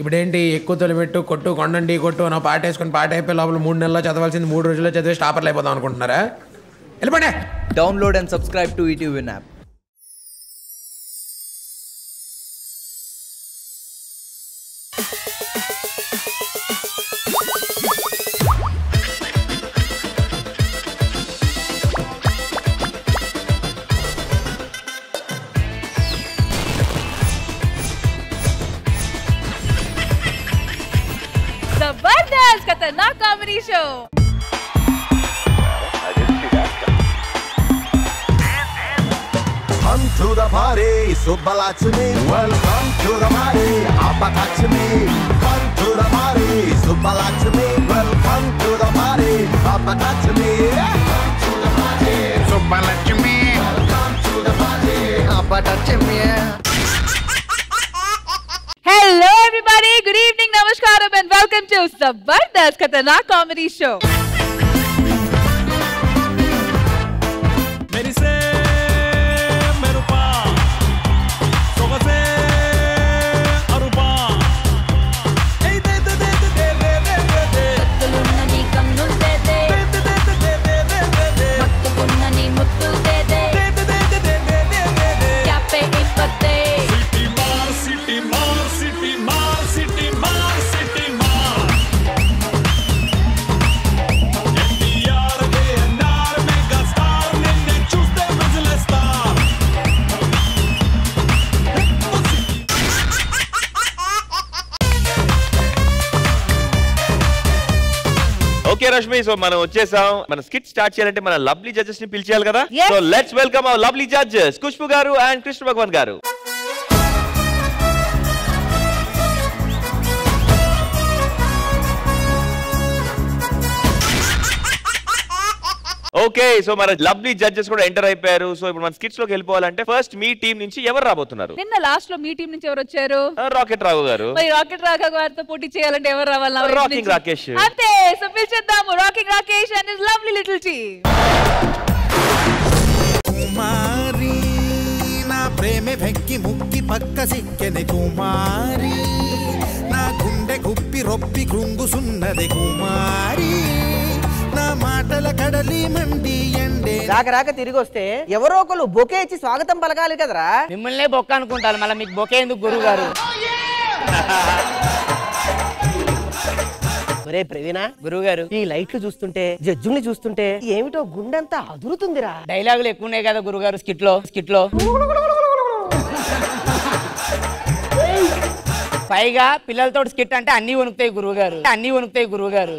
ఇప్పుడేంటి ఎక్కువ తొలిపెట్టు కొట్టు కొండండి కొట్టు నా పాట వేసుకుని పాట అయిపోయి లోపల 3 నెలల్లో చదవాల్సింది 3 రోజుల్లో చదివి స్టాపర్లు అయిపోదాం అనుకుంటున్నారా? వెళ్ళిపోండి. Download and subscribe to ETV win app. जबरदस्त खतरनाक comedy show. Come to the party, Subbalakshmi. Welcome to the party, Appalakshmi. Come to the party, Subbalakshmi. Welcome to the party, Appalakshmi. Come to the party, Subbalakshmi. Welcome to the party, Appalakshmi. Hello everybody, good evening, namaskaram and welcome to Zabardast Khatternak Comedy Show. Okay Rashmi, so మనం వచ్చేసాం. మన skit start చేయాలంటే మన lovely judges ని పిలిచేయాలి కదా. So let's welcome our lovely judges Khushbu గారు and Krishna Bhagavan గారు. Okay, so మన లవ్లీ జడ్జెస్ కూడా ఎంటర్ అయిపోయారు. సో ఇప్పుడు మన స్కిట్స్ లోకి వెళ్ళిపోవాలంటే ఫస్ట్ మీ టీం నుంచి ఎవరు రాబోతున్నారు? నిన్న లాస్ట్ లో మీ టీం నుంచి ఎవరు వచ్చారు? రాకెట్ రావు గారు. మరి రాకెట్ రాఘవ్ గారితో పోటీ చేయాలంటే ఎవరు రావాలి? రాకింగ్ రాకేష్. అంతే, సో పిలిచేద్దాము rocking Rakesh and his lovely little team. కుమారి నా ప్రేమే వెక్కి ముక్కి పక్క సిక్కెని కుమారి, నా గుండె గుప్పి రొప్పి కృంగుసున్నది కుమారి, నా మాటల కడలి మండి ఎండే. రాక తిరిగి వస్తే ఎవరో ఒకరు బొకే ఇచ్చి స్వాగతం పలకాలి కదరా. మిమ్మల్నే బొక్క అనుకుంటారు, మళ్ళీ మీకు బొకే ఎందుకు గురువు గారు? ఒరే ప్రవీణ, గురువు గారు ఈ లైట్లు చూస్తుంటే జడ్జుల్ని చూస్తుంటే ఏమిటో గుండెంతా అదురుతుందిరా. డైలాగులు ఎక్కువ ఉన్నాయి కదా గురువు గారు స్కిట్ లో. పైగా పిల్లలతో స్కిట్ అంటే అన్ని వణుకుతాయి గురువు గారు.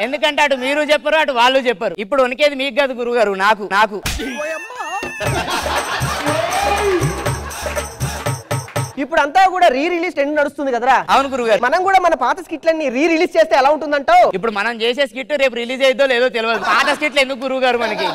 ఎందుకంటే అటు మీరు చెప్పరు, అటు వాళ్ళు చెప్పరు. ఇప్పుడు వణికేది మీకు కాదు గురువు గారు, నాకు. ఇప్పుడు అంతా కూడా రిలీజ్ ట్రెండ్ నడుస్తుంది కదరా. అవును గురువు గారు. మనం కూడా మన పాత స్కిట్లన్నీ రిలీజ్ చేస్తే ఎలా ఉంటుందంటావు? ఇప్పుడు మనం చేసే స్కిట్ రేపు రిలీజ్ అయిద్దో లేదో తెలియదు. పాత స్కిట్లు ఎందుకు గురువు గారు మనకి?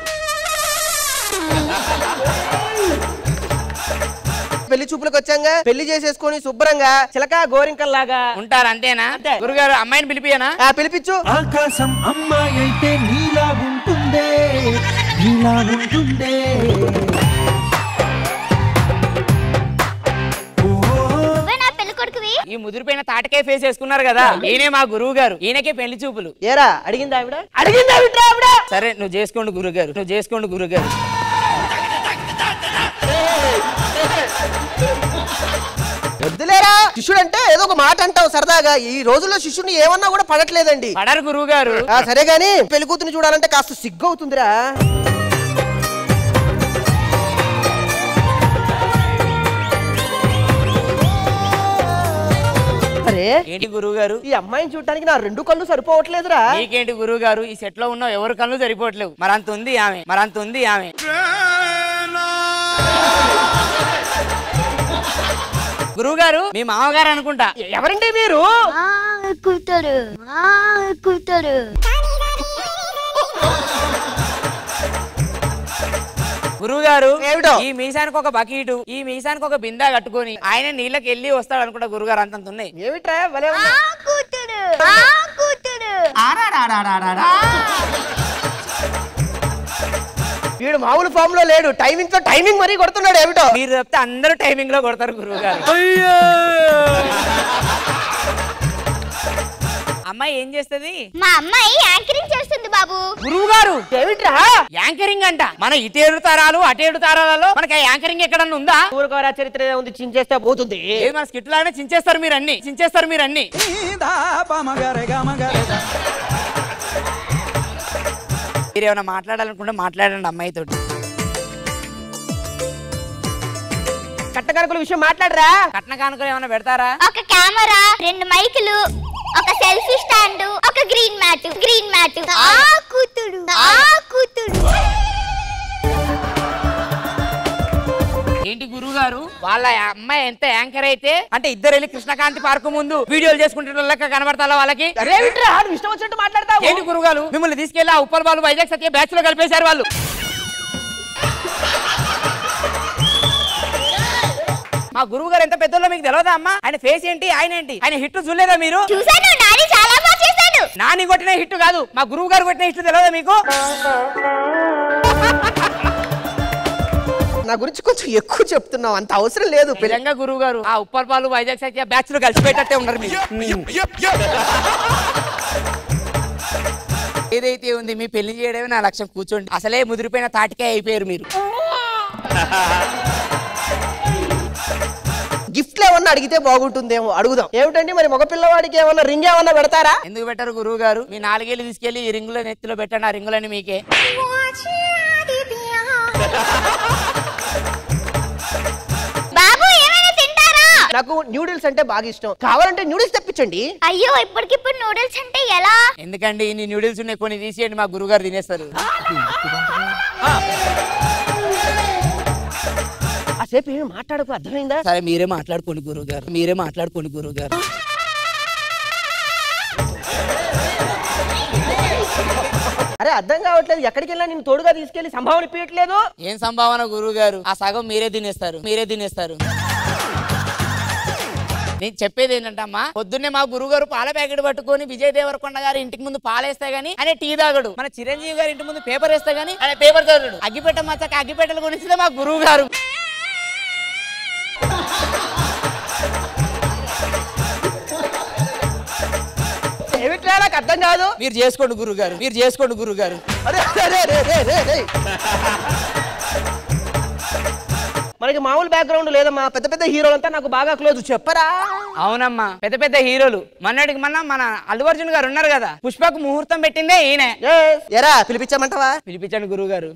పెళ్లి చూపులకు వచ్చాంగా, పెళ్లి చేసేసుకొని శుభ్రంగా చిలక గోరింకల్లాగా ఉంటారు, అంతేనా? గురుగారు అమ్మాయిని పిలిపియనా? పిలిపించు. ఆకాశం అమ్మాయి అయితే నీలా ఉంటుందే. ఈ ముదిరిపోయిన తాటకాయ ఫేస్ వేసుకున్నారు కదా, ఈయనే మా గురువు గారు. ఈయనకే పెళ్లి చూపులు. ఏరా అడిగిందా ఆవిడ? సరే నువ్వు చేసుకోండి గురుగారు. వద్దులేరా, శిష్యుడు అంటే ఏదో ఒక మాట అంటావు సరదాగా. ఈ రోజుల్లో శిష్యుడిని ఏమన్నా కూడా పడట్లేదండి. పడరు గురువు గారు. సరే గాని పెళ్లి కూతురు చూడాలంటే కాస్త సిగ్గు అవుతుందిరా. అరే ఏంటి గురువు గారు, ఈ అమ్మాయిని చూడటానికి నా 2 కళ్ళు సరిపోవట్లేదురా. నీకేంటి గురువు గారు, ఈ సెట్ లో ఉన్న ఎవరు కళ్ళు సరిపోవట్లేవు. మరంత ఉంది ఆమె. గురువు గారు మీ మామగారు అనుకుంటా. ఎవరండి మీరు? కూతురు గురువు గారు ఏమిటో? ఈ మీసానికి ఒక బకీటు, ఈ మీసానికి ఒక బిందా కట్టుకొని ఆయన నీళ్ళకి వెళ్ళి వస్తాడు అనుకుంటా గురువు గారు. అంతంత ఉన్నాయి. ఏమిట్రా కూతురు వీడు మామూలు ఫామ్ లో లేడు, టైమింగ్ మరీ కొడుతున్నాడు ఏమిటో. మీరు చెప్తే అందరూ టైమింగ్ లో కొడతారు గురువు గారు. అమ్మాయి ఏం చేస్తుంది? మా అమ్మాయి యాంకరింగ్ చేస్తుంది బాబు. గురువు గారు ఏమిట్రా యాంకరింగ్ అంట? మన ఇటేడు తారాలు అటేడు తారాలలో మనకి యాంకరింగ్ ఎక్కడన్నా ఉందా? ఊరుకోరా, చరిత్ర ఉంది, చించేస్తే పోతుంది. మన స్కిట్ లానే చించేస్తారు మీరు అన్ని. మీరేమైనా మాట్లాడాలనుకుంటే మాట్లాడండి అమ్మాయితోటి. కట్న కానుకల విషయం మాట్లాడరా. కట్న కానుకలు ఏమైనా పెడతారా? ఒక కెమెరా, 2 మైకులు, ఒక సెల్ఫీ స్టాండ్, ఒక గ్రీన్ మ్యాట్. ఆ కూతుడు ఏంటి గురువు గారు, వాళ్ళ అమ్మాయి ఎంత యాంకర్ అయితే అంటే ఇద్దరు వెళ్ళి కృష్ణకాంతి పార్క్ ముందు వీడియోలు చేసుకుంటే లెక్క కనబడతా వాళ్ళకి. ఇష్టం వచ్చినట్టు మాట్లాడతావు. ఏంటి గురువు గారు, మిమ్మల్ని తీసుకెళ్లి ఆ ఉప్పల్ బాలు వైజాగ్ సత్య బ్యాచ్ లో కలిపేశారు వాళ్ళు. మా గురువు గారు ఎంత పెద్దలో మీకు తెలియదా అమ్మా? ఆయన ఫేస్ ఏంటి, ఆయన ఏంటి, ఆయన హిట్ చూడలేదా మీరు? చూసాను, నాని చాలా బాగా చేశాడు. నాని కొట్టిన హిట్ కాదు, మా గురువు గారు కొట్టిన హిట్ తెలియదా మీకు? నా గురించి కొంచెం ఎక్కువ చెప్తున్నావు, అంత అవసరం లేదు. నిజంగా గురువు గారు ఆ ఉప్పల్ బాలు వైజాగ్ సత్య బ్యాచ్ లో కలిసిపోయేటట్టే ఉన్నారు మీరు. ఏదైతే ఉంది మీ పెళ్లి చేయడమే నా లక్ష్యం. కూర్చోండి, అసలే ముదిరిపోయిన తాటికే అయిపోయారు మీరు. గిఫ్ట్లు ఏమన్నా అడిగితే బాగుంటుందేమో, అడుగుదాం. ఏమిటండి మరి మగ పిల్లవాడికి ఏమన్నా రింగ్ ఏమన్నా పెడతారా? ఎందుకు పెట్టారు గురువు గారు? మీ 4 ఏళ్ళు తీసుకెళ్లి ఈ రింగుల నెత్తిలో పెట్టండి, ఆ రింగులని మీకే. బాబు ఏమైనా తింటారా? నాకు న్యూడిల్స్ అంటే బాగా ఇష్టం, కావాలంటే న్యూడిల్స్ తెప్పించండి. అయ్యో, ఇప్పటికిప్పుడు నూడిల్స్ అంటే ఎలా? ఎందుకండి ఇన్ని న్యూడిల్స్ ఉన్నాయి, కొన్ని తీసేయండి, మా గురువు గారు తినేస్తారు. అసేపు ఏమి మాట్లాడకు, అర్థమైందా? సరే మీరే మాట్లాడుకోండి గురువు గారు. అరే అర్థం కావట్లేదు, ఎక్కడికి వెళ్ళా నేను తోడుగా తీసుకెళ్లి సంభావన ఇప్పించట్లేదు. ఏం సంభావన గురువు గారు? ఆ సగం మీరే తినేస్తారు. నేను చెప్పేది ఏంటంటే అమ్మా, పొద్దున్నే మా గురువు గారు పాల ప్యాకెట్ పట్టుకొని విజయ్ దేవరకొండ గారి ఇంటికి ముందు పాలేస్తే గానీ ఆయన టీ తాగడు. మన చిరంజీవి గారి ఇంటి ముందు పేపర్ వేస్తే గానీ ఆయన పేపర్ చదవడు. అగ్గిపెట్ట మచ్చక అగ్గిపెట్టలు కొనిస్తే మా గురువు గారు. ఏమిట్లా నాకు అర్థం కాదు. మీరు చేసుకోండి గురువు గారు. మనకి మామూలు బ్యాక్గ్రౌండ్ లేదమ్మా, పెద్ద పెద్ద హీరోలంతా నాకు బాగా క్లోజ్, చెప్పరా? అవునమ్మా, పెద్ద పెద్ద హీరోలు. మొన్నటికి మన అల్లు అర్జున్ గారు ఉన్నారు కదా, పుష్పకు ముహూర్తం పెట్టిందే ఈయన. ఎరా పిలిపించమంటావా? పిలిపించండి గురువు గారు.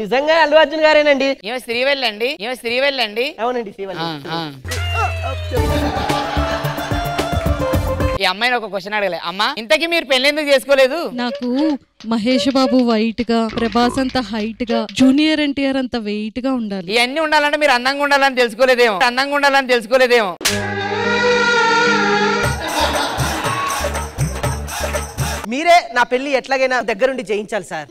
నిజంగా అల్లు అర్జున్ గారేనండి. ఏమో శ్రీవెల్లండి. అవునండి, శ్రీవల్లి. ఈ అమ్మాయిని ఒక క్వశ్చన్ అడగలే. అమ్మా, ఇంతకీ మీరు పెళ్లి ఎందుకు చేసుకోలేదు? నాకు మహేష్ బాబు వైట్ గా, ప్రభాస్ అంత హైట్ గా, జూనియర్ ఎన్టీఆర్ అంత వెయిట్ గా ఉండాలి. ఇవన్నీ ఉండాలంటే మీరు అందంగా ఉండాలని తెలుసుకోలేదేమో. మీరే నా పెళ్లి ఎట్లాగైనా దగ్గరుండి చేయించాలి సార్.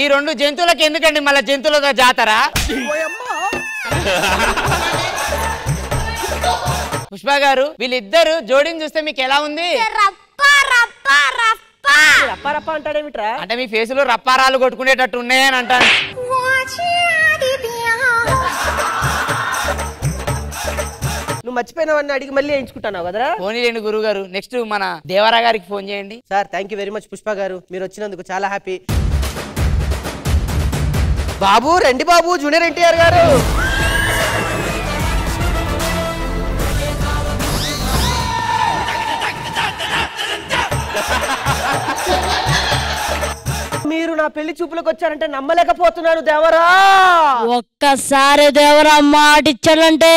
ఈ 2 జంతువులకి ఎందుకండి మళ్ళీ జంతువులతో జాతర? పుష్ప గారు, వీళ్ళిద్దరు జోడిని చూస్తే మీకు ఎలా ఉంది? రప్ప అంటాడేమిట్రా? అంటే మీ ఫేస్ లో రప్పారాలు కొట్టుకునేటట్టు ఉన్నాయని అంటాను. నువ్వు మర్చిపోయినావని అడిగి మళ్ళీ వేయించుకుంటున్నావు కదరా? ఫోన్ చేయండి గురువు గారు. నెక్స్ట్ మన దేవరా గారికి ఫోన్ చేయండి. Sir thank you very much Pushpa గారు, మీరు వచ్చినందుకు చాలా హ్యాపీ. బాబు రండి బాబు, జూనియర్ ఎన్టీఆర్ గారు. మీరు నా పెళ్లి చూపులకు వచ్చారంటే నమ్మలేకపోతున్నాను దేవరా. ఒక్కసారి దేవరా మాటిచ్చాడంటే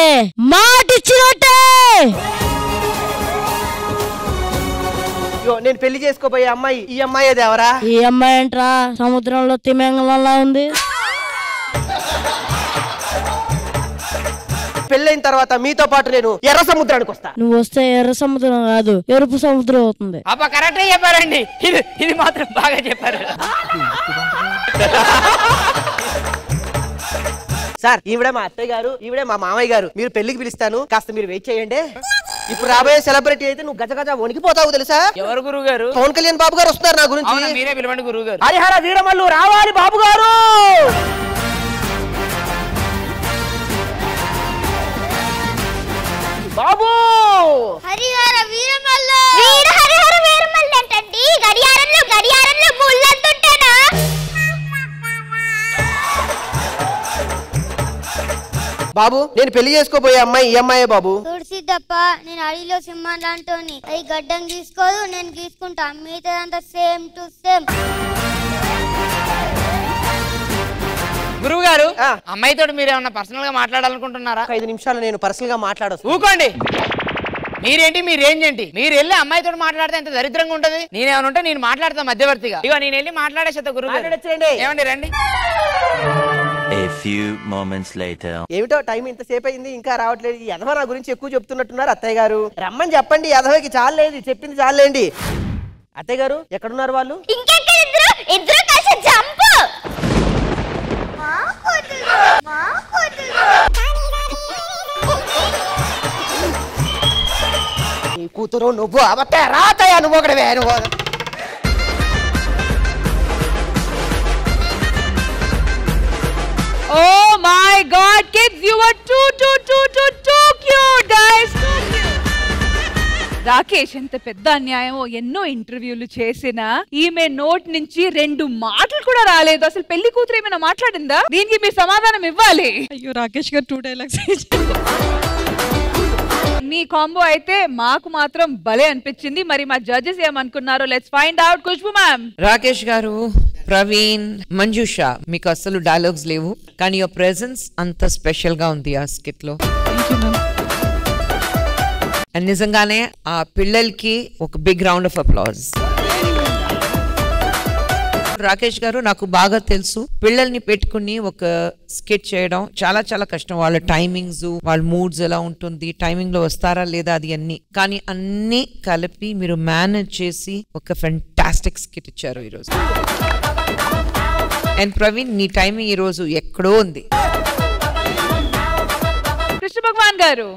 మాటిచ్చినట్టే. నేను పెళ్లి చేసుకోబోయే అమ్మాయి ఈ అమ్మాయి దేవరా. ఈ అమ్మాయి ఏంట్రా సముద్రంలో తిమింగలంలా ఉంది. పెళ్ళైన తర్వాత మీతో పాటు నేను ఎర్ర సముద్రానికి వస్తా. నువ్వు వస్తే ఎర్ర సముద్రం కాదు ఎరుపు సముద్రం అవుతుంది. అబ్బా కరెక్ట్ చెప్పారండి. ఇది మాత్రం బాగా చెప్పారు. సార్ ఈవిడే మా అత్తయ్య గారు, ఈవిడే మా మామయ్య గారు. మీరు పెళ్లికి పిలుస్తాను, కాస్త మీరు వెయిట్ చేయండి. ఇప్పుడు రాబోయే సెలబ్రిటీ అయితే నువ్వు గజ వణికిపోతావు తెలుసా. ఎవరు గురువు గారు? పవన్ కళ్యాణ్ బాబు గారు వస్తున్నారు నా గురించి. మీరే పిలవండి గురువు గారు. హరిహర వీరమల్లు రావాలి బాబు గారు. బాబు హరిహర వీరమల్లు హరిహర వీరమల్లు ఏంటండి? గడియారంలో ముళ్ళంతుంటానా? బాబు నేను పెళ్లి చేసుకోబోయే అమ్మాయి ఈ అమ్మాయే బాబు. తుడిసిద్దప్ప నేను అడిలో సింహం లాంటోని. అది గడ్డం గీసుకోదు, నేను గీసుకుంటా. మిగతాదంతా సేమ్ టు సేమ్. గురువు గారు అమ్మాయితో మీరు ఏమన్నా పర్సనల్ గా మాట్లాడాలనుకుంటున్నారా? 5 నిమిషాలు నేను పర్సనల్ గా మాట్లాడొచ్చు. ఊకోండి. మీరేంటి మీ రేంజ్ ఏంటి? మీరు వెళ్ళి అమ్మాయితో మాట్లాడితే ఎంత దరిద్రంగా ఉంటది. నేనేమన్నా ఉంటే నేను మాట్లాడతా మధ్యవర్తిగా. ఇగో నేను వెళ్ళి మాట్లాడేసేత గురువు ఏమండి రండి. A few moments later. ఏమిటో టైం ఇంతసేపు అయింది ఇంకా రావట్లేదు. ఈ యదవ నా గురించి ఎక్కువ చెప్తున్నట్టున్నారు అత్తయ్య గారు. రమ్మని చెప్పండి, యదవకి చాలేండి, చెప్పింది చాలేండి. అత్తయ్య గారు ఎక్కడున్నారు వాళ్ళు? ఇద్దరు కలిసి జంప్. నీ కూతురు నువ్వు అవతే రాతయ్యా, నువ్వు ఒకటివే. నువ్వు Oh my God, kids, you were too cute, guys. Rakesh ఎంత పెద్ద అన్యాయమో. ఎన్నో ఇంటర్వ్యూలు చేసినా ఈమె నోట్ నుంచి 2 మాటలు కూడా రాలేదు. అసలు పెళ్లి కూతురు ఏమైనా మాట్లాడిందా? దీనికి మీరు సమాధానం ఇవ్వాలి. అయ్యో రాకేష్ గారు 2 డైలాగ్స్. మీ కాంబో అయితే మాకు మాత్రం భలే అనిపించింది. మరి మా జడ్జెస్ ఏమనుకున్నారో let's find out. Khushbu ma'am. Rakesh garu, Praveen, Manjusha మీకు అసలు డైలాగ్స్ లేవు, కానీ యువర్ ప్రెజెన్స్ అంత స్పెషల్ గా ఉంది ఆ స్కిట్ లో. నిజంగానే ఆ పిల్లలకి ఒక big round of applause. Rakesh garu నాకు బాగా తెలుసు, పిల్లల్ని పెట్టుకుని ఒక స్కిట్ చేయడం చాలా చాలా కష్టం. వాళ్ళ టైమింగ్స్, వాళ్ళ మూడ్స్ ఎలా ఉంటుంది, టైమింగ్ లో వస్తారా లేదా, అది అన్ని. కానీ అన్ని కలిపి మీరు మేనేజ్ చేసి ఒక ఫెంటాస్టిక్ స్కిట్ ఇచ్చారు ఈరోజు. అండ్ ప్రవీణ్, నీ టైమింగ్ ఈరోజు ఎక్కడో ఉంది. కృష్ణ భగవాన్ గారు.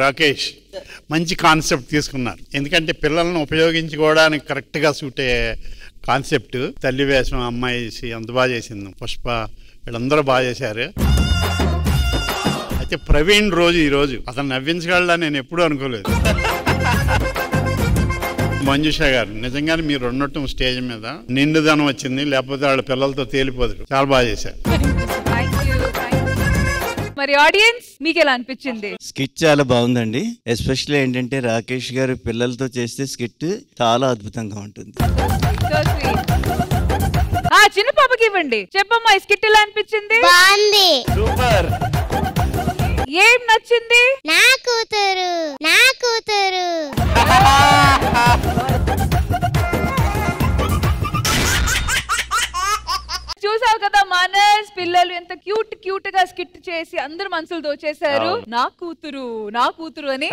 రాకేష్ మంచి కాన్సెప్ట్ తీసుకున్నారు. ఎందుకంటే పిల్లలను ఉపయోగించుకోవడానికి కరెక్ట్ గా సూట్ అయ్యే కాన్సెప్ట్. తల్లి వేషం అమ్మాయి అంత బాగా చేసింది. పుష్ప వీళ్ళందరూ బాగా చేశారు. అయితే ప్రవీణ్ ఈరోజు అతను నవ్వించగలడా నేను ఎప్పుడూ అనుకోలేదు. మంజుష గారు నిజంగానే మీరు ఉన్నట్టు స్టేజ్ మీద నిండుదనం వచ్చింది, లేకపోతే వాళ్ళ పిల్లలతో తేలిపోదు. చాలా బాగా చేశారు. మరి ఆడియన్స్ మీకు ఎలా అనిపించింది? స్కిట్ చాలా బాగుందండి. ఎస్పెషల్లీ ఏంటంటే రాకేష్ గారు పిల్లలతో చేస్తే స్కిట్ చాలా అద్భుతంగా ఉంటుంది. చిన్న పాపకి ఇవ్వండి. చెప్పమ్మా, ఈ స్కిట్ ఎలా అనిపించింది? బాగుంది. సూపర్. ఏం నచ్చింది? నా కూతురు. చూసావు కదా మానస్, పిల్లలు ఎంత క్యూట్ గా స్కిట్ చేసి అందరు మనసులు దోచేశారు. నా కూతురు అని.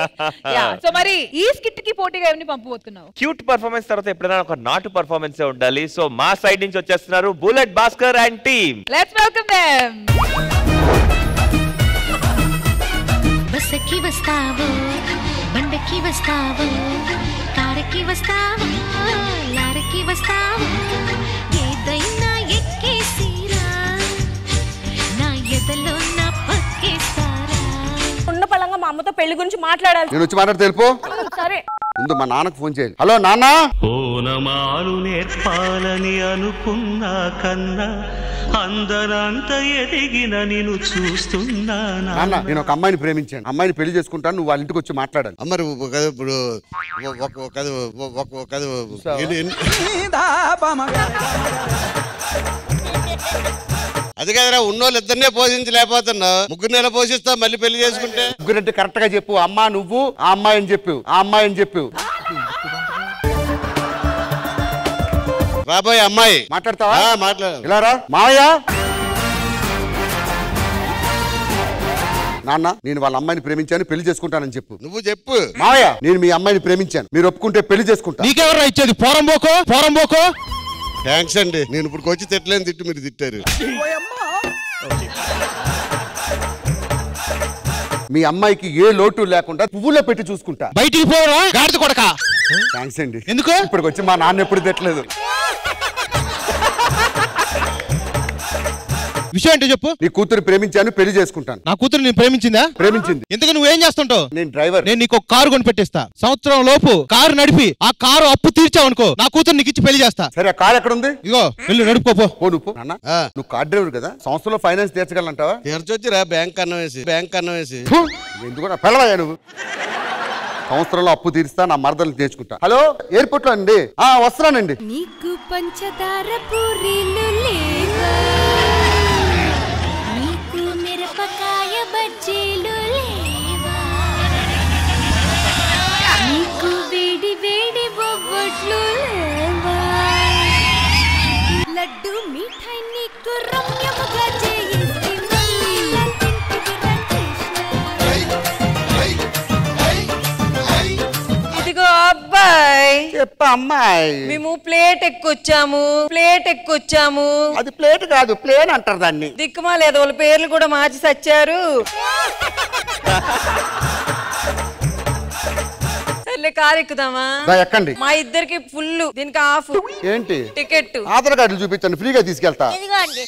సో మరి ఈ స్కిట్ కి పోటీగా ఎవరిని పంపబోతున్నావు? క్యూట్ పర్ఫార్మెన్స్ తర్వాత ఎప్పుడైనా ఒక నాటు పర్ఫార్మెన్స్ ఉండాలి. సో మా సైడ్ నుంచి వచ్చేస్తున్నారు bullet Bhaskar and team. Let's welcome them. బస్సుకి వస్తావు, బండకి వస్తావు, కారుకి వస్తావు, లారీకి వస్తావు, ఏదైనా ఎక్కేసిరా, నా ఎదలో నా పక్కేస్తారా. ఉన్న పలంగా మా అమ్మతో పెళ్లి గురించి మాట్లాడాలి. నేను వచ్చి మాట్లాడి తెలుపు. సరే. ముందు మా నాన్నకు ఫోన్ చేయాలి. హలో నాన్న. ఓనమాలు నేర్పాలని అనుకున్నా కన్నా అందరంత ఎదిగిన నిన్ను చూస్తున్నా. నాన్న, నేను ఒక అమ్మాయిని ప్రేమించాను. అమ్మాయిని పెళ్లి చేసుకుంటాను, నువ్వు వాళ్ళ ఇంటికి వచ్చి మాట్లాడాలి. అమ్మరు ఇప్పుడు అది కదరా, ఉన్నోళ్ళు ఇద్దరినే పోషించలేకపోతున్నా, ముగ్గురు నెల పోషిస్తా మళ్ళీ పెళ్లి చేసుకుంటే. ముగ్గురంటే కరెక్ట్ గా చెప్పు. అమ్మా నువ్వు, ఆ అమ్మాయి అని చెప్పు, ఆ అమ్మాయి అని చెప్పు. రాబోయే అమ్మాయి. మాట్లాడతావా? మాట్లాడు. ఇలా రా మావయ్య. నాన్న నేను వాళ్ళ అమ్మాయిని ప్రేమించాను, పెళ్లి చేసుకుంటానని చెప్పు. నువ్వు చెప్పు. మావయ్య నేను మీ అమ్మాయిని ప్రేమించాను, మీరు ఒప్పుకుంటే పెళ్లి చేసుకుంటా. నీకెవరు ఇచ్చేది? పోరం పోకో. థ్యాంక్స్ అండి. నేను ఇప్పుడు వచ్చి తిట్టలేని తిట్టు మీరు తిట్టారు. మీ అమ్మాయికి ఏ లోటు లేకుండా పువ్వులో పెట్టి చూసుకుంటా. బయటికి పోరా గాడిద కొడక. థ్యాంక్స్ అండి. ఎందుకు? ఇప్పటికి వచ్చి మా నాన్న ఎప్పుడు తిట్టలేదు. విషయం ఏంటో చెప్పు. నీ కూతురు ప్రేమించాను, పెళ్లి చేసుకుంటాను. నా కూతురు నేను ప్రేమించిందా? ప్రేమించింది. ఎందుకు నువ్వేం చేస్తుంటావు? నేను డ్రైవర్. నేను నీకు కారు కొని పెట్టిస్తా. సంవత్సరం లోపు కారు నడిపి ఆ కారు అప్పు తీర్చావు అనుకో, నా కూతురు నీకు ఇచ్చి పెళ్లి చేస్తా. సరే, ఆ కారు ఎక్కడ ఉంది? ఇగో వెళ్ళి నడుపుకోపో. నువ్వు నాన్న నువ్వు కార్ డ్రైవర్ కదా, సంవత్సరంలో ఫైనాన్స్ తీర్చగలంటావా? తీర్చొచ్చిరా బ్యాంక్ అన్నం వేసి. ఎందుకు పెళ్ళవయ్యా నువ్వు? సంవత్సరంలో అప్పు తీరుస్తా, నా మరదలు తెచ్చుకుంటా. హలో, ఎయిర్పోర్ట్ లో అండి. వస్తున్నానండి. నీకు పంచదార పూరీలు లేవా, నీకు మిరపకాయ బజ్జీలు లేవా, నీకు వేడి వేడి బొబ్బట్లు లేవా, లడ్డు మిఠాయి నీకు రమ్యముగా చేయిస్తే మళ్ళీ ఇదిగో అబ్బాయి. చెప్ప అమ్మాయి. మేము ప్లేట్ ఎక్కొచ్చాము. అది ప్లేట్ కాదు, ప్లేన్ అంటారు దాన్ని. దిక్కుమాలేదు, వాళ్ళ పేర్లు కూడా మార్చి సచ్చారు. సర్లే కారు ఎక్కుదామా? ఎక్కండి. మా ఇద్దరికి ఫుల్, దీనికి హాఫ్. ఏంటి టికెట్? ఆధార్ కార్డులు చూపించండి, ఫ్రీగా తీసుకెళ్తా.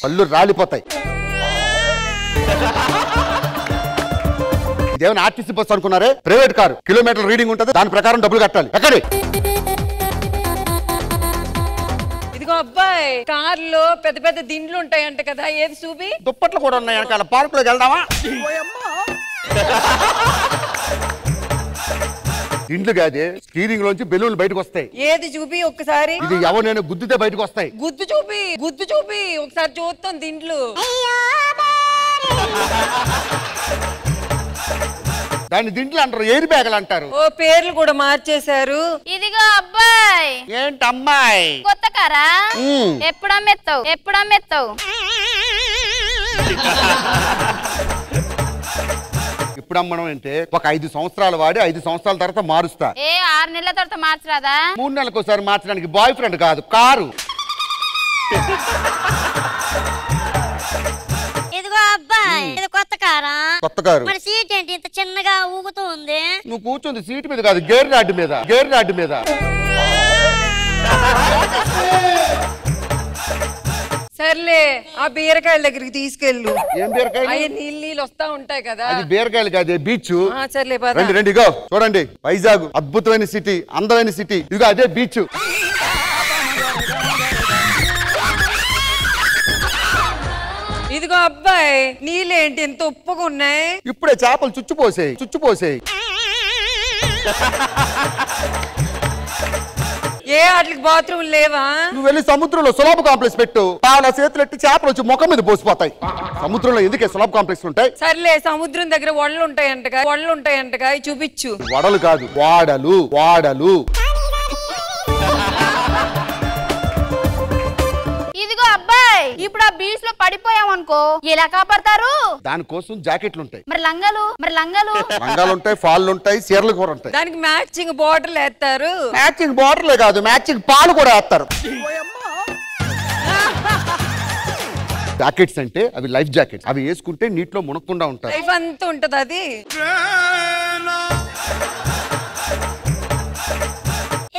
పళ్ళు రాలిపోతాయి. ఇదేమైనా ఆర్టీసీ బస్ అనుకున్నారే? ప్రైవేట్ కారు, కిలోమీటర్ రీడింగ్ ఉంటుంది, దాని ప్రకారం డబ్బులు కట్టాలి. ఎక్కడి? ఇదిగో అబ్బాయి, కార్లో పెద్ద పెద్ద దిండ్లు ఉంటాయంట కదా, ఏది చూపి. దుప్పట్లు కూడా ఉన్నాయి వెనకాల. పార్కులోకి వెళ్దామా? ఇండ్లు కాదే, స్టీరింగ్ లోంచి బెలూన్లు బయటకు వస్తాయి. ఏది చూపి ఒక్కసారి. ఇది ఎవరైనా గుద్దితే బయటకు వస్తాయి. గుద్దు చూపి ఒకసారి చూస్తాం దిండ్లు. దాన్ని దిండ్లు అంటారు, ఎయిర్ బ్యాగులు అంటారు. ఓ పేర్లు కూడా మార్చేశారు. ఇదిగో అబ్బాయి. ఏంటి అమ్మాయి? కొత్త కారా? ఎప్పుడు అమ్మేస్తావు? ఇప్పుడు అమ్మడం అంటే ఒక 5 సంవత్సరాలు వాడి 5 సంవత్సరాల తర్వాత మారుస్తా. 6 నెలల తర్వాత మార్చరాదా? 3 నెలలకు ఒకసారి మార్చడానికి బాయ్ ఫ్రెండ్ కాదు, కారు. ఇదిగో అబ్బాయి, ఇది కొత్త కారా? కొత్త కారు. మరి సీట్ ఏంటి ఇంత చిన్నగా ఊగుతూ ఉంది? నువ్వు కూర్చుంది సీట్ మీద కాదు, గేర్ రాడ్ మీద. సర్లే, ఆ బీరకాయల దగ్గరికి తీసుకెళ్ళు. ఏం బీరకాయలు? అయ్యే నీళ్ళు వస్తా ఉంటాయి కదా. అది బీరకాయలు కాదే, బీచ్. సర్లే రండి ఇగో చూడండి, వైజాగ్ అద్భుతమైన సిటీ, అందమైన సిటీ. ఇదిగో అదే బీచ్. ఇదిగో అబ్బాయి, నీళ్ళేంటి ఎంత ఉప్పుగా ఉన్నాయి? ఇప్పుడే చేపలు చుచ్చిపోసాయి. ఏ వాటికి బాత్రూమ్ లేవా? నువ్వు వెళ్ళి సముద్రంలో సులభ కాంప్లెక్స్ పెట్టు, పాల చేతులు ఎట్టి చేపలు వచ్చి ముఖం మీద పోసిపోతాయి. సముద్రంలో ఎందుకే సులభ కాంప్లెక్స్ ఉంటాయి? సర్లే, సముద్రం దగ్గర వడలు ఉంటాయంటగా చూపించు. వడలు కాదు, వాడలు. ఇదిగో అబ్బాయి, ఇప్పుడు ఆ బీచ్ లో పడిపోయామనుకో ఎలా కాపాడతారు? దానికోసం జాకెట్లు ఉంటాయి. మరి లంగాలు రంగాలు ఉంటాయి, ఫాళ్ళు ఉంటాయి, చీరలు కూడా ఉంటాయి. దానికి మ్యాచింగ్ బార్డర్లు వేస్తారు. మ్యాచింగ్ బార్డర్లే కాదు, మ్యాచింగ్ పాలు కూడా వేస్తారు. జాకెట్స్ అంటే అవి లైఫ్ జాకెట్స్. అవి వేసుకుంటే నీటిలో మునక్కుండా ఉంటాయి. లైఫ్ అంతా ఉంటది అది.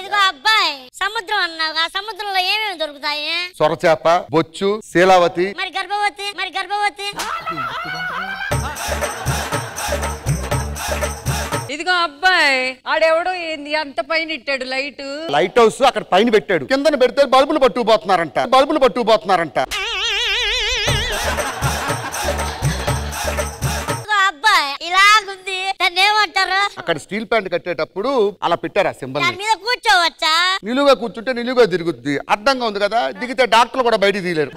ఇదిగో అబ్బాయి, సముద్రం అన్నావు, ఆ సముద్రంలో ఏమేమి దొరుకుతాయి? సొరచేప, బొచ్చు, శీలావతి. మరి గర్భవతి ఇదిగో అబ్బాయి, ఆడెవడో ఏంది అంత పైన ఇట్టాడు లైట్ హౌస్ అక్కడ పైన పెట్టాడు, కింద పెడితే బల్బులు పట్టుకుపోతున్నారంట. అబ్బాయి ఇలాగుంది, దాన్ని ఏమంటారు? అక్కడ స్టీల్ ప్యాంట్ కట్టేటప్పుడు అలా పెట్టారు ఆ సింబల్. దాని మీద కూర్చోవచ్చా? నిలువుగా కూర్చుంటే నిలువుగా తిరుగుద్ది. అడ్డంగా ఉంది కదా, దిగితే డాక్టర్లు కూడా బయటికి తీయలేరు.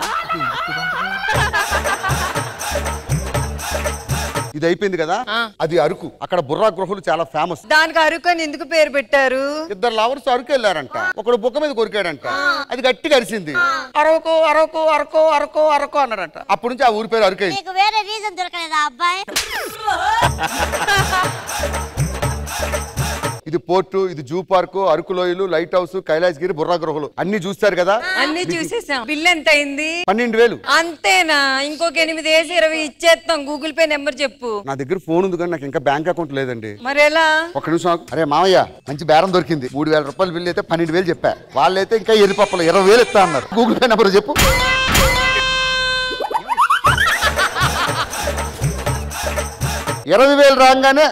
ఇది అయిపోయింది కదా, అది అరకు. అక్కడ బుర్రా గృహలు చాలా ఫేమస్. దానికి అరకు అని ఎందుకు పేరు పెట్టారు? ఇద్దరు లవర్స్ అరకు వెళ్ళారంట. ఒకడు బుక్క మీద కొరికాడంట, అది గట్టిగా అరిసింది. అరకు అరకు అరకు అరకు అరకు అన్నాడంట. అప్పటి నుంచి ఆ ఊరి పేరు అరకైంది. నీకు వేరే రీజన్ దొరకలేదా అబ్బాయి? ఇది పోర్టు, ఇది జూ పార్కు, అరకు లోయలు, లైట్ హౌస్, కైలాసగిరి, బుర్రా గృహలు అన్ని చూస్తారు కదా. అన్ని చూసేసాం. బిల్ ఎంత అయింది? 12,000. అంతేనా? ఇంకొక 8 వేసి 20 ఇచ్చేస్తాం. గూగుల్ పే నెంబర్ చెప్పు. నా దగ్గర ఫోన్ ఉంది కానీ నాకు ఇంకా బ్యాంక్ అకౌంట్ లేదండి. మరి ఎలా? ఒక నిమిషం. అరే మామయ్య, మంచి బేరం దొరికింది. 3,000 రూపాయలు బిల్ అయితే 12,000 చెప్పా. వాళ్ళైతే ఇంకా ఎరిపప్పలు 20,000 ఇస్తా అన్నారు. గూగుల్ పే నెంబర్ చెప్పు. 20,000 రాగానే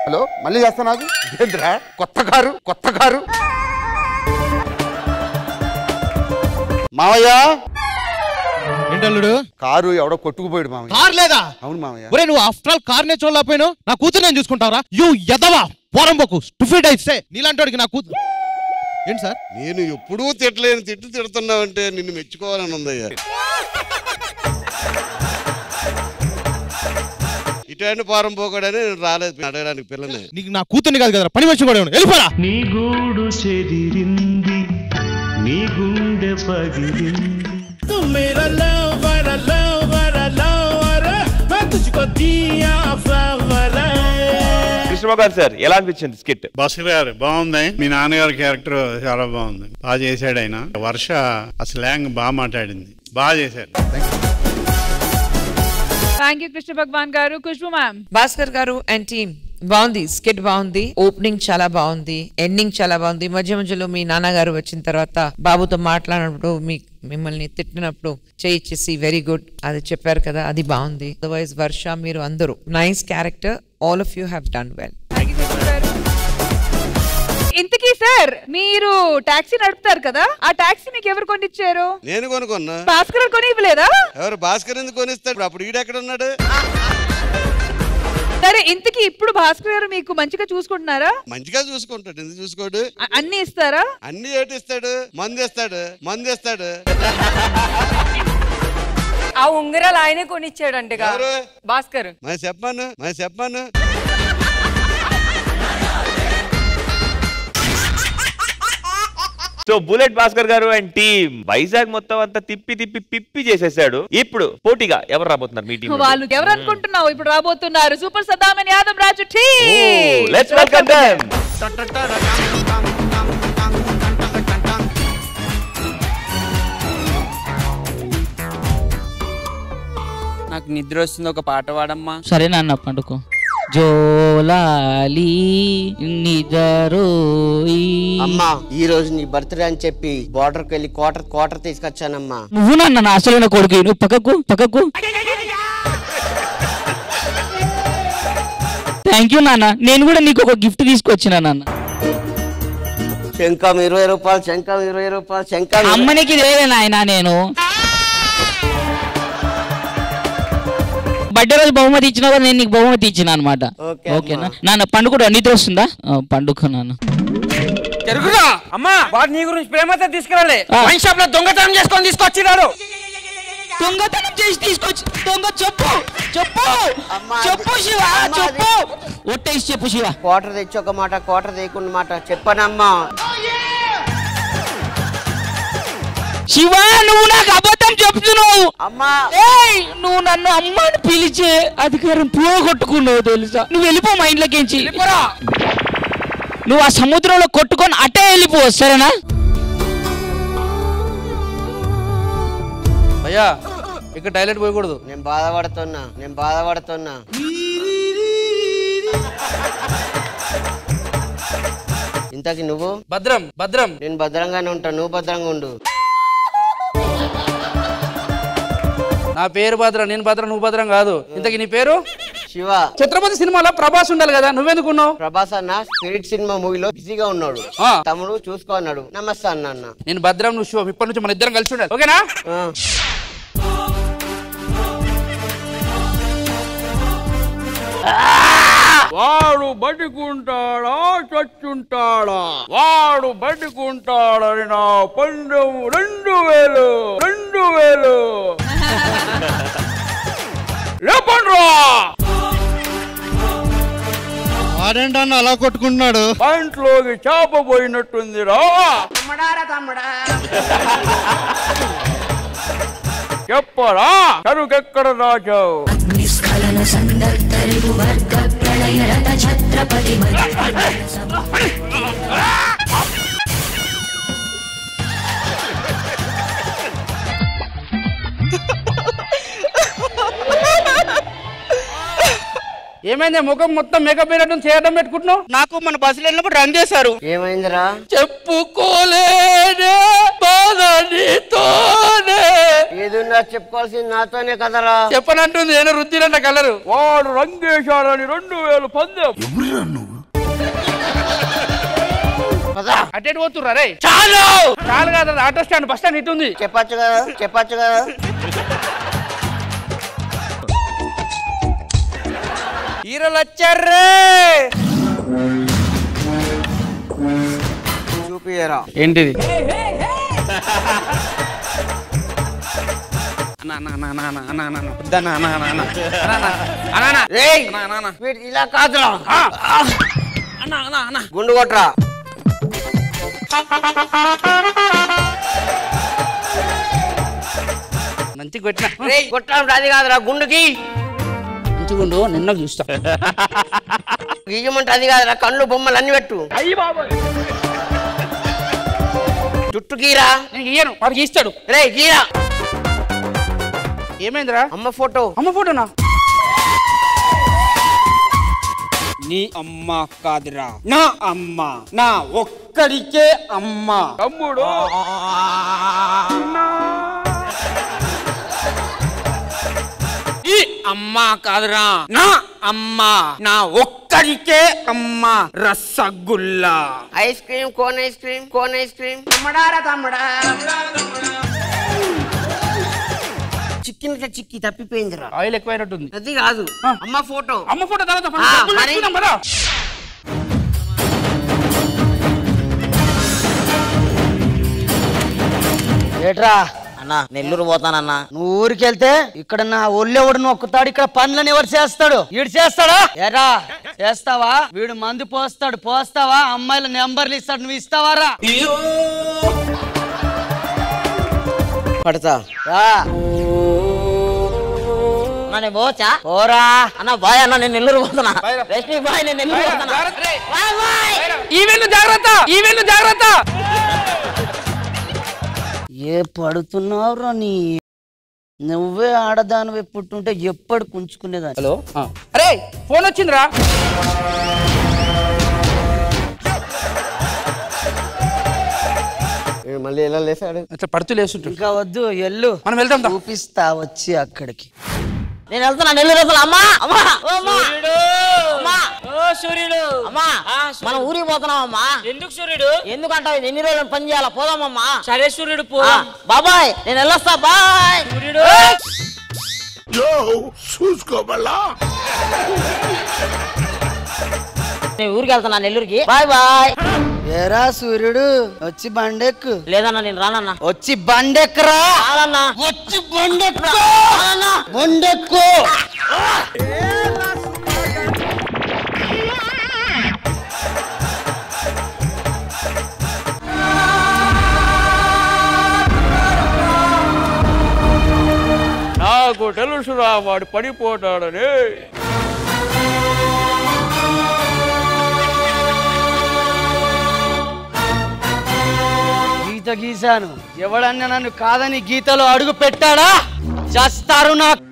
హలో మళ్ళీ చేస్తా. నాకు ఏంద్రా కొత్త కారు మావయ్య. ఏంటల్లుడు? కారు ఎవడో కొట్టుకుపోయాడు మామయ్య. కార్ లేదా? అవును మామయ్య. ఒరే నువ్వు ఆఫ్టర్ ఆల్ కార్ నే చూడలేకపోయాను. నా కూతురు నేను చూసుకుంటావరా? యూ ఎదవా పోరంబోకు స్టూపిడ్ అయితే నీలాంటి నా కూతురు. ఏంటి సార్? నేను ఎప్పుడూ తిట్టలేని తిడుతున్నావంటే నిన్ను మెచ్చుకోవాలని ఉందయ్యా. ఇటువంటి పారం పోకడని నేను రాలేదు అడగడానికి పిల్లని. నీకు నా కూతుర్ని కాదు కదా, పని మనిషి కూడా వెళ్ళిపోరా. నీ గూడు చెదిరింది, నీ గుండె పగిలింది. కృష్ణబాబు సార్ ఎలా అనిపించింది స్కిట్? భాస్కర్ గారు బాగుంది. మీ నాన్నగారి క్యారెక్టర్ చాలా బాగుంది. బాగా చేశాడు ఆయన. వర్ష ఆ స్లాంగ్ బాగా మాట్లాడింది. బాగా చేశాడు. థ్యాంక్ యూ కృష్ణ భగవాన్ గారు. ఖుష్బు మ్యామ్. భాస్కర్ గారు అండ్ టీమ్ బాగుంది. స్కిట్ బాగుంది. ఓపెనింగ్ చాలా బాగుంది. ఎండింగ్ చాలా బాగుంది. మధ్య మధ్యలో మీ నాన్నగారు వచ్చిన తర్వాత బాబుతో మాట్లాడినప్పుడు మిమ్మల్ని తిట్టినప్పుడు చేయించేసి వెరీ గుడ్ అది చెప్పారు కదా, అది బాగుంది. అదర్వైజ్ వర్ష మీరు అందరూ nice character. All of you have done well. ఇంతకీ సార్ మీరు టాక్సీ నడుపుతారు కదా, ఆ టాక్సీ మీకు ఎవరు కొనిచ్చారు? నేను కొనుక్కున్నా. భాస్కర్ కొని ఇవ్వలేదా? ఎవరు భాస్కర్ ఎందుకు కొనిస్తాడు? అప్పుడు ఈడెక్కడ ఉన్నాడు? సరే ఇంతకీ ఇప్పుడు భాస్కర్ గారు మీకు మంచిగా చూసుకుంటున్నారా? మంచిగా చూసుకుంటాడు. ఎందుకు చూసుకోడు? అన్ని ఇస్తారా? అన్ని ఏటి ఇస్తాడు? మందేస్తాడు. ఆ ఉంగరాలు ఆయనే కొనిచ్చాడంట భాస్కర్. మరి చెప్పాను. సో బుల్లెట్ భాస్కర్ గారు అండ్ టీమ్ వైజాగ్ మొత్తం అంతా తిప్పి చేసేసాడు. ఇప్పుడు పోటీగా ఎవరు రాబోతున్నారు మీ టీం? వాళ్ళు ఎవరు అనుకుంటున్నావు? ఇప్పుడు రాబోతున్నారు super Saddam Yadav Raju team. Let's welcome them. నాకు నిద్ర వస్తుంది, ఒక పాట పాడమ్మా. సరే నాన్న పండుకో. జోలాలి నిదరోయి. అమ్మా ఈ రోజు నీ బర్త్డే అని చెప్పి బోర్డర్ కి వెళ్ళి క్వార్టర్ తీసుకొచ్చానమ్మా. నువ్వు నాన్న నా అసలైన కొడుకు. నువ్వు పక్కకు. థ్యాంక్ యూ నాన్న. నేను కూడా నీకు ఒక గిఫ్ట్ తీసుకొచ్చిన నాన్న. శంఖం 20 రూపాయలు. అమ్మనికి లేదే నాయన. నేను బర్త్డే రోజు బహుమతి ఇచ్చినా కూడా నేను నీకు బహుమతి ఇచ్చిన అనమాట. ఓకేనా నాన్న? పండుగ నిద్ర వస్తుందా? పండుగ నాన్న. జరుగురా అమ్మా. వాడు నీ గురించి ప్రేమతో తీసుకురాలే, వైన్ షాప్ లో దొంగతనం చేసుకొని తీసుకొచ్చినాడు. దొంగతనం చేసి తీసుకొచ్చి చెప్పు శివ, చెప్పు. ఒట్టేసి చెప్పు శివ. క్వార్టర్ తెచ్చి ఒక మాట, క్వార్టర్ తెయకుండా మాట చెప్పనమ్మా. శివ నువ్వు నాకు అబద్ధం చెప్తున్నావు. అమ్మా నువ్వు నన్ను అమ్మ అని పిలిచే అధికారం పోగొట్టుకున్నావు తెలుసా? నువ్వు వెళ్ళిపో మా ఇంట్లోకించి. నువ్వు ఆ సముద్రంలో కొట్టుకొని అటే వెళ్ళిపో, సరేనా? అయ్యా ఇక్కడ టాయిలెట్ పోయకూడదు. నేను బాధపడుతున్నా. ఇంతకి నువ్వు? భద్రం. నేను భద్రంగానే ఉంటాను, నువ్వు భద్రంగా ఉండు. నా పేరు భద్రం, నేను భద్రం, నువ్వు భద్రం కాదు. ఇంతకి నీ పేరు? శివ. ఛత్రపతి సినిమాలో ప్రభాస్ ఉండాలి కదా, నువ్వెందుకున్నావు? ప్రభాస్ అన్న స్పిరిట్ సినిమా మూవీలో బిజీగా ఉన్నాడు. తమ్ముడు చూసుకో అన్నాడు. నమస్తే అన్న. నేను భద్రం, నువ్వు శివ. ఇప్పటి నుంచి మన ఇద్దరం కలిసి ఉండాలి, ఓకేనా? వాడు బతికుంటాడా చచ్చుంటాడా? వాడు బతికుంటాడని నా పందెం 2000 లేపండ్రా. వాడేంటన్న అలా కొట్టుకుంటున్నాడు? పాయింట్లోకి చేప పోయినట్టుంది రా. చెప్పరా కరుకెక్కడ రాజావు? ఏమైంది ముఖం మొత్తం మేకప్ అయినట్టు చేయడం పెట్టుకుంటున్నావు? నాకు మన బస్సులో వెళ్ళినప్పుడు రన్ చేశారు. ఏమైందిరా? చెప్పుకోలేనే బాధ నీతోనే. ఏదున్నా చెప్పుకోవాల్సింది నాతోనే కదరా. చెప్పనంటుంది నేను రుద్దిరంట కలరు. వాడు రంగేశాడని 2000 పందెం. అటెండ్ పోతుర్రా రే. చాలు చాలు కదా, ఆటో స్టాండ్ బస్ స్టాండ్ ఇటు ఉంది. చెప్పచ్చు కదా, చెప్పచ్చు కదా. హీరోలు వచ్చారే. చూపియరా ఏంటిది? ఇలా కాదురా, గుండు కొట్రా. మంచి కొట్టిన కొట్టడం అది కాదురా, గుండుకి మంచిగుండు. నిన్న చూస్తా. గీయమంటే అది కాదురా, కళ్ళు బొమ్మలు అన్ని పెట్టు. అయ్యి బాబా చుట్టూ గీరా. నేను గీయను, వాడు గీస్తాడు. రే గీరా. ఏమైందిరా? అమ్మ ఫోటో. అమ్మ ఫోటోనా? నీ అమ్మ కాదురా, నా అమ్మ, నా ఒక్కడికే అమ్మ. తమ్ముడు ఈ అమ్మ కాదురా, నా అమ్మ, నా ఒక్కడికే అమ్మ. Rasgulla. Ice cream, cone ice cream, cone ice cream. తమ్ముడారా తమ్ముడా. చిక్కిన చిక్కి తప్పిపోయిందిరా. ఆయిల్ ఎక్కువైనట్టుంది. అది కాదు, అమ్మ ఫోటో. అమ్మ ఫోటో తర్వాత ఏట్రా అన్నా, నెల్లూరు పోతానన్నా. నువ్వు ఊరికి వెళ్తే ఇక్కడ నా ఒళ్ళెవడు నొక్కుతాడు, ఇక్కడ పనులను ఎవరు చేస్తాడు? వీడు చేస్తాడా? ఏరా చేస్తావా? వీడు మందు పోస్తాడు, పోస్తావా? అమ్మాయిల నెంబర్లు ఇస్తాడు, నువ్వు ఇస్తావారా? పడతా నేను పోచా పోరా అన్న. బాయ్ అన్న, నేను నెల్లూరు పోతున్నా. రష్మి బాయ్, నేను నెల్లూరు పోతున్నా. ఈవెంట్ జాగ్రత్త, ఈవెంట్ జాగ్రత్త. ఏ పడుతున్నావురా నీ? నువ్వే ఆడదానివి పుట్టుంటే ఎప్పుడు కుంచుకునేదాన్ని. హలో, అరే ఫోన్ వచ్చిందిరా. మళ్ళీ ఎలా లేసాడు? అట్లా పడుతూ లేస్తుంటాడు. ఇంకా వద్దు, ఎల్లు, మనం వెళ్దాం. చూపిస్తా వచ్చి అక్కడికి. నేను వెళ్తున్నా నెల్లూరు వెళ్తున్నా. అమ్మా అమ్మా సూర్యుడు అమ్మా, మనం ఊరికి పోతున్నాం అమ్మా. ఎందుకు సూర్యుడు? ఎందుకంటే ఎన్ని రోజులు పని చేయాలా? పోదామమ్మా. సరే సూర్యుడు పో. బాబాయ్ నేను వెళ్ళొస్తా. బాయ్ సూర్యుడు. చూసుకోబల్లా, నేను ఊరికి వెళ్తున్నా నెల్లూరుకి. Bye bye. ఏరా సూర్యుడు, వచ్చి బండెక్కు. లేదన్నా నేను రానన్నా. వచ్చి బండెక్కరా. వచ్చి బండెక్కు, బండెక్కు. నాకు తెలుసురా వాడు పడిపోతాడని. గీత గీశాను, ఎవడన్నా నన్ను కాదని గీతలో అడుగు పెట్టాడా చేస్తారు. నాకు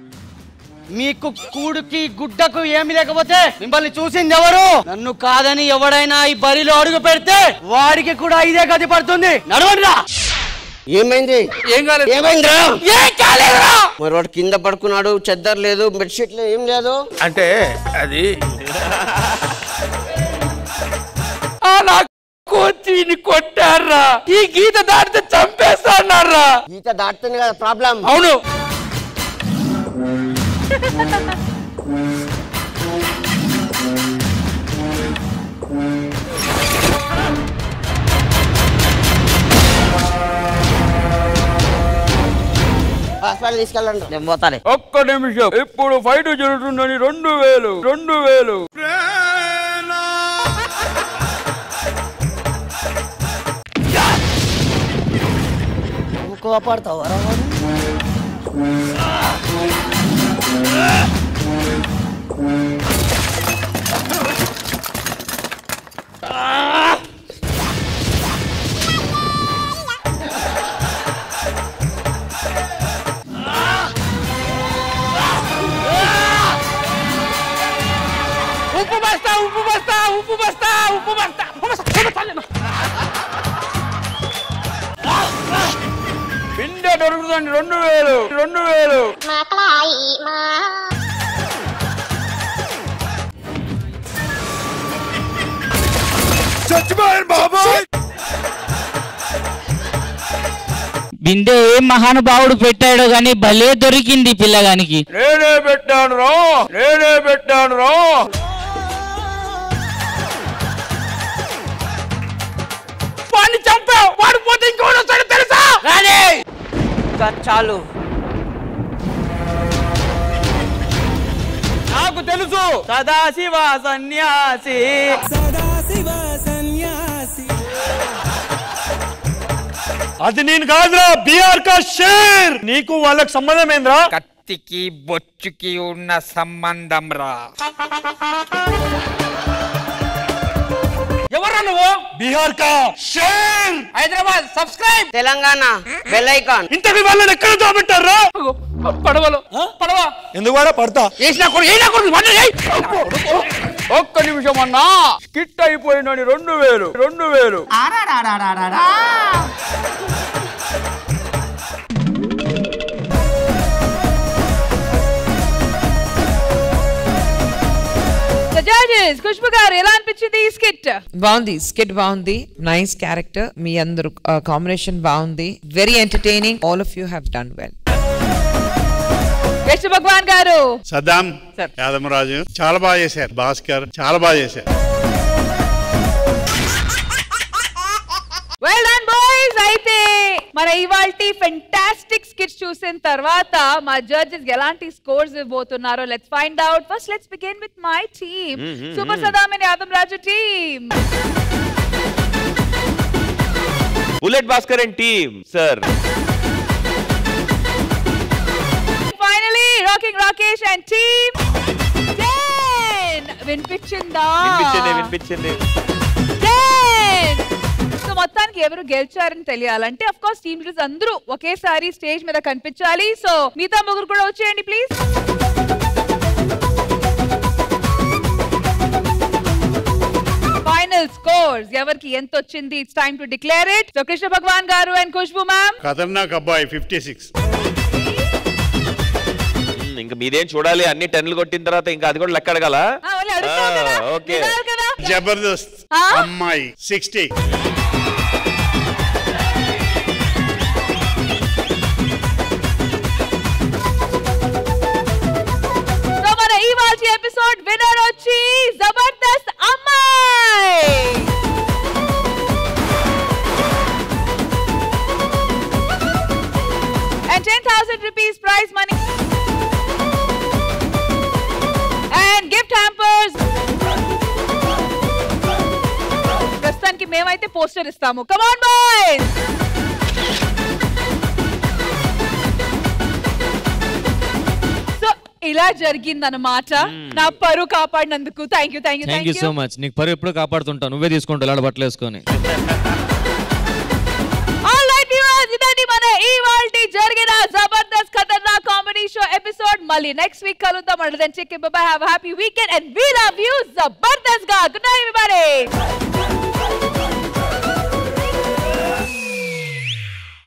మీకు కూడుకి గుడ్డకు ఏమి లేకపోతే మిమ్మల్ని చూసింది ఎవరు? నన్ను కాదని ఎవడైనా ఈ బరిలో అడుగు పెడితే వాడికి కూడా ఇదే గతి పడుతుంది. నడవండిరా. ఏమైంది? ఏం కాలేదు. ఏమైందిరా? ఏం కాలేదురా. మరి వాడు కింద పడుకున్నాడు, చెద్దరు లేదు, బెడ్షీట్ లేదు, ఏం లేదు. అంటే అది కోచిని కొట్టారా. ఈ గీత దాటితే చంపేస్తారా. గీత దాటుతుంది కదా ప్రాబ్లం. అవును. హాస్పిటల్ తీసుకెళ్ళండి, నేను పోతాను. ఒక్క నిమిషం, ఇప్పుడు ఫైట్ జరుగుతుందని 2000 కోపాడతావు ఉప్పు బస్తా ఉప్పు బస్తా ఉప్పు బస్తా ఉప్పు బస్తా పిండి దొరుకుతుందండి 2000 చచ్చిపోయారు బాబాయ్. బిందె ఏం మహానుభావుడు పెట్టాడో గాని భలే దొరికింది పిల్లగానికి. నేనే పెట్టాను రా వాడిని చంపావు. వాడు పోతే ఇంకోటి వస్తాడు తెలుసా? చాలు నాకు తెలుసు. సదాశివ సన్యాసి అది నేను కాదురా, బీహార్ కా షేర్. నీకు వాళ్ళకి సంబంధం ఏంద్రా? కత్తికి బొచ్చుకి ఉన్న సంబంధం రా. ఎవరా నువ్వు? బీహార్ కా share. Hyderabad subscribe. Telangana bell icon. ఇంతకు వాళ్ళని ఎక్కడ దాబెట్టారా? పడవలో పడవ ఎందుకు వాడా పడతా? ఒక్క నిమిషం అన్నా. స్కిట్ అయిపోయిందని 2000 జడ్జెస్ ఖుష్బు గారు ఎలా అనిపించింది ఈ స్కిట్? బాగుంది, స్కిట్ బాగుంది, నైస్ క్యారెక్టర్, మీ అందరు కాంబినేషన్ బాగుంది, very entertaining, all of you have done well. Krishna Bhagavan garu, Saddam Yadamaraju చాలా బాగా చేశారు, భాస్కర్ చాలా బాగా చేశారు. Well done boys. అయితే మన ఇవాల్టి ఫెంటాస్టిక్ స్కిట్స్ చూసిన తర్వాత మా జడ్జెస్ ఎలాంటి స్కోర్స్ ఇవ్వబోతున్నారో let's find out. First let's begin with my team, super Saddam and Yadam Raju team. Bullet Bhaskar and team sir. Finally rocking Rakesh and team. వినిపించిందా? వినిపించింది. సో మొత్తానికి ఎవరు గెలిచారని తెలియాలంటే ఆఫ్ కోర్స్ టీమ్ లీడర్స్ అందరూ ఒకేసారి స్టేజ్ మీద కనిపించాలి. సో మిగతా ముగ్గురు కూడా వచ్చేయండి ప్లీజ్. ఫైనల్ స్కోర్స్ ఎవరికి ఎంత వచ్చింది, it's time to declare it. So Krishna Bhagavan garu and Khushbu ma'am. ఖతర్నాక్ అబ్బాయి 56. ఇంకా మీదేం చూడాలి, అన్ని 10లు కొట్టిన తర్వాత ఇంకా అది కూడా లెక్క అడగాల. ఓకే. జబర్దస్త్ అమ్మాయి 60. సో మన ఇవాల్టి ఎపిసోడ్ విన్నర్ వచ్చి జబర్దస్త్ అమ్మాయి. And 10,000 rupees prize money. And gift hampers. ప్రస్తుతానికి మేమైతే పోస్టర్ ఇస్తాము. Come on boys. సో ఇలా జరిగిందన్నమాట. నా పరువు కాపాడినందుకు థ్యాంక్ యూ సో మచ్. నీకు పరువు ఎప్పుడు కాపాడుతుంటా, నువ్వే తీసుకుంటా ఇలా బట్టలు వేసుకొని. ఇదండి మన ఇవాల్టి జరిగిన Jabardasth Khatarnak comedy show episode. మళ్ళీ నెక్స్ట్ వీక్ కలుద్దాం. And then check bye, have happy weekend and we love you Jabardasth గా. Good night everybody.